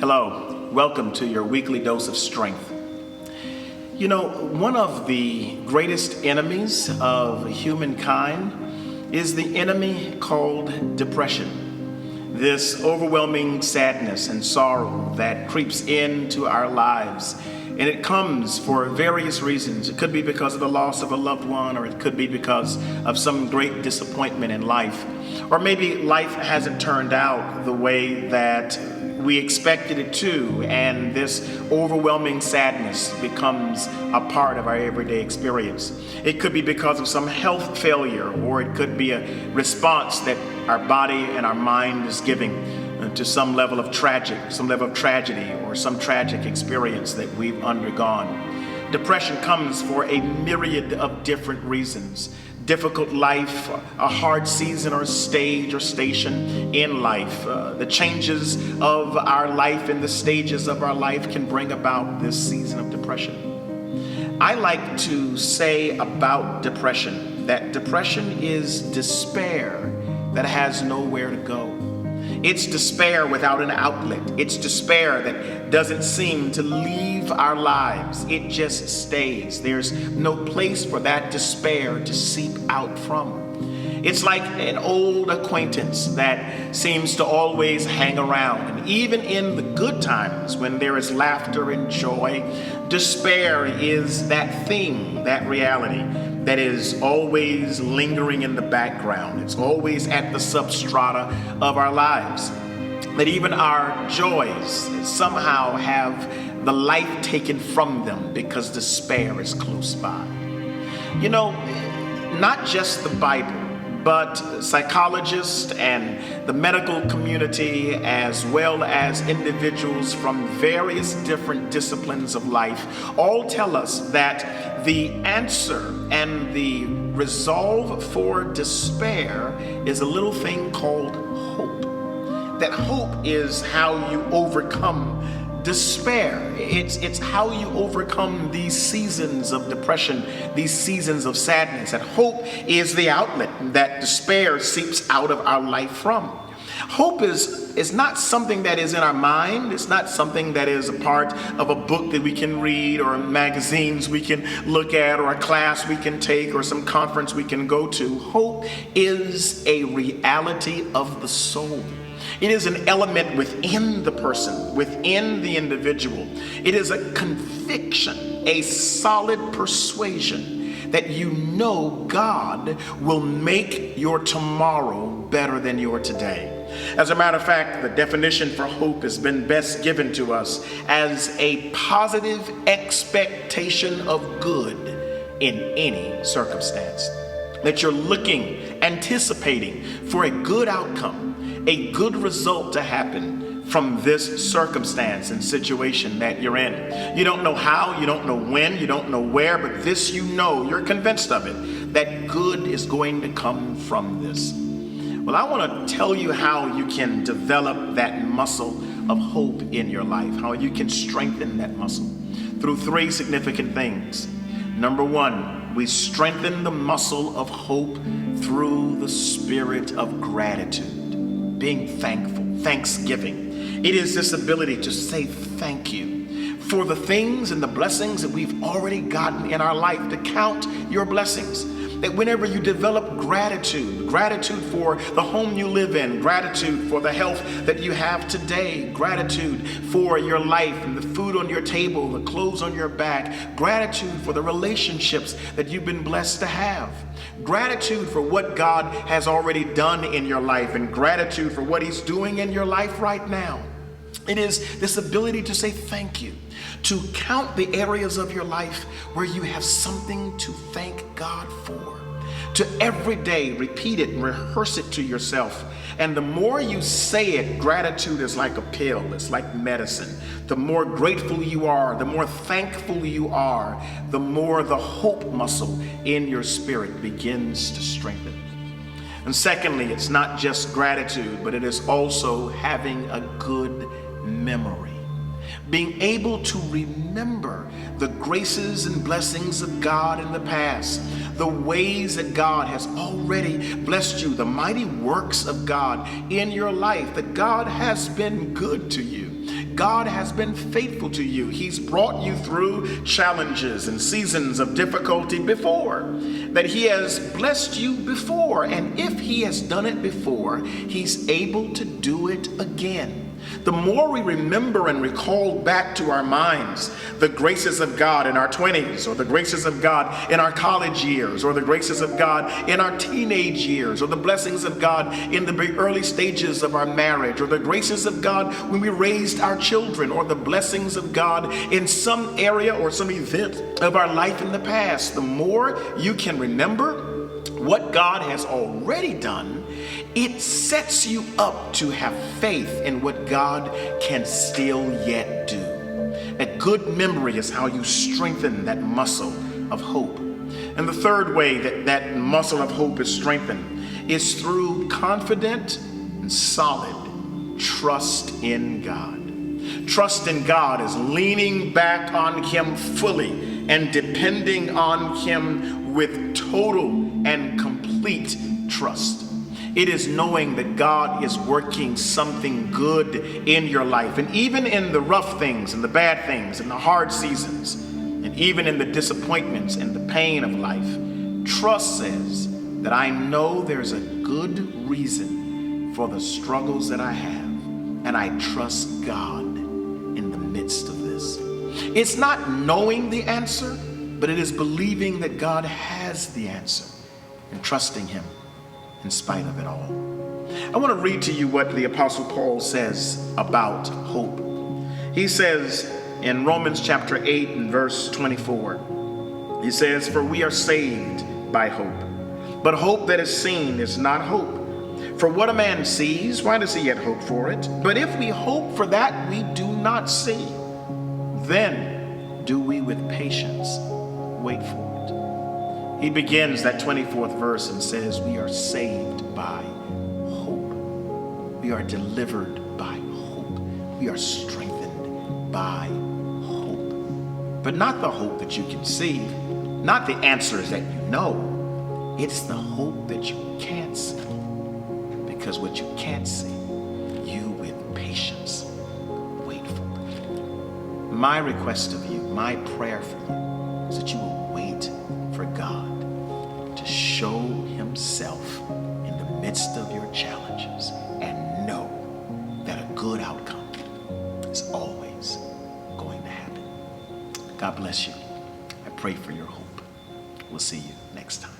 Hello, welcome to your weekly dose of strength. You know, one of the greatest enemies of humankind is the enemy called depression. This overwhelming sadness and sorrow that creeps into our lives. And it comes for various reasons. It could be because of the loss of a loved one, or it could be because of some great disappointment in life. Or maybe life hasn't turned out the way that we expected it to, and this overwhelming sadness becomes a part of our everyday experience. It could be because of some health failure, or it could be a response that our body and our mind is giving to some level of tragedy, or some tragic experience that we've undergone. Depression comes for a myriad of different reasons. Difficult life, a hard season or stage or station in life. The changes of our life and the stages of our life can bring about this season of depression. I like to say about depression that depression is despair that has nowhere to go. It's despair without an outlet. It's despair that doesn't seem to leave our lives. It just stays. There's no place for that despair to seep out from. It's like an old acquaintance that seems to always hang around. And even in the good times when there is laughter and joy, despair is that thing, that reality that is always lingering in the background. It's always at the substrata of our lives. That even our joys somehow have the life taken from them because despair is close by. You know, not just the Bible, but psychologists and the medical community, as well as individuals from various different disciplines of life, all tell us that the answer and the resolve for despair is a little thing called hope. That hope is how you overcome despair. It's how you overcome these seasons of depression, these seasons of sadness. And hope is the outlet that despair seeps out of our life from. Hope is not something that is in our mind. It's not something that is a part of a book that we can read, or magazines we can look at, or a class we can take, or some conference we can go to. Hope is a reality of the soul. It is an element within the person, within the individual. It is a conviction, a solid persuasion that you know God will make your tomorrow better than your today. As a matter of fact, the definition for hope has been best given to us as a positive expectation of good in any circumstance. That you're looking, anticipating for a good outcome, a good result to happen from this circumstance and situation that you're in. You don't know how, you don't know when, you don't know where, but this you know, you're convinced of it, that good is going to come from this. Well, I want to tell you how you can develop that muscle of hope in your life, how you can strengthen that muscle through three significant things. Number one, we strengthen the muscle of hope through the spirit of gratitude, being thankful, thanksgiving. It is this ability to say thank you for the things and the blessings that we've already gotten in our life, to count your blessings. That whenever you develop gratitude for the home you live in, gratitude for the health that you have today, gratitude for your life and the food on your table, the clothes on your back, gratitude for the relationships that you've been blessed to have, gratitude for what God has already done in your life, and gratitude for what He's doing in your life right now. It is this ability to say thank you, to count the areas of your life where you have something to thank God for, to every day repeat it and rehearse it to yourself. And the more you say it, gratitude is like a pill, it's like medicine. The more grateful you are, the more thankful you are, the more the hope muscle in your spirit begins to strengthen. And secondly, it's not just gratitude, but it is also having a good memory. Being able to remember the graces and blessings of God in the past, the ways that God has already blessed you, the mighty works of God in your life, that God has been good to you. God has been faithful to you. He's brought you through challenges and seasons of difficulty before, that he has blessed you before. And if he has done it before, he's able to do it again. The more we remember and recall back to our minds the graces of God in our 20s, or the graces of God in our college years, or the graces of God in our teenage years, or the blessings of God in the early stages of our marriage, or the graces of God when we raised our children, or the blessings of God in some area or some event of our life in the past, the more you can remember what God has already done, it sets you up to have faith in what God can still yet do. A good memory is how you strengthen that muscle of hope. And the third way that that muscle of hope is strengthened is through confident and solid trust in God. Trust in God is leaning back on him fully and depending on him with total and complete trust. It is knowing that God is working something good in your life. And even in the rough things and the bad things and the hard seasons, and even in the disappointments and the pain of life, trust says that I know there's a good reason for the struggles that I have, and I trust God in the midst of this. It's not knowing the answer, but it is believing that God has the answer and trusting him in spite of it all. I want to read to you what the Apostle Paul says about hope. He says in Romans chapter 8 and verse 24, he says, "For we are saved by hope, but hope that is seen is not hope. For what a man sees, why does he yet hope for it? But if we hope for that we do not see, then do we with patience wait for it." He begins that 24th verse and says, we are saved by hope. We are delivered by hope. We are strengthened by hope. But not the hope that you can see, not the answers that you know. It's the hope that you can't see. Because what you can't see, you with patience wait for it. My request of you, my prayer for you, is that you will wait for God to show himself in the midst of your challenges and know that a good outcome is always going to happen. God bless you. I pray for your hope. We'll see you next time.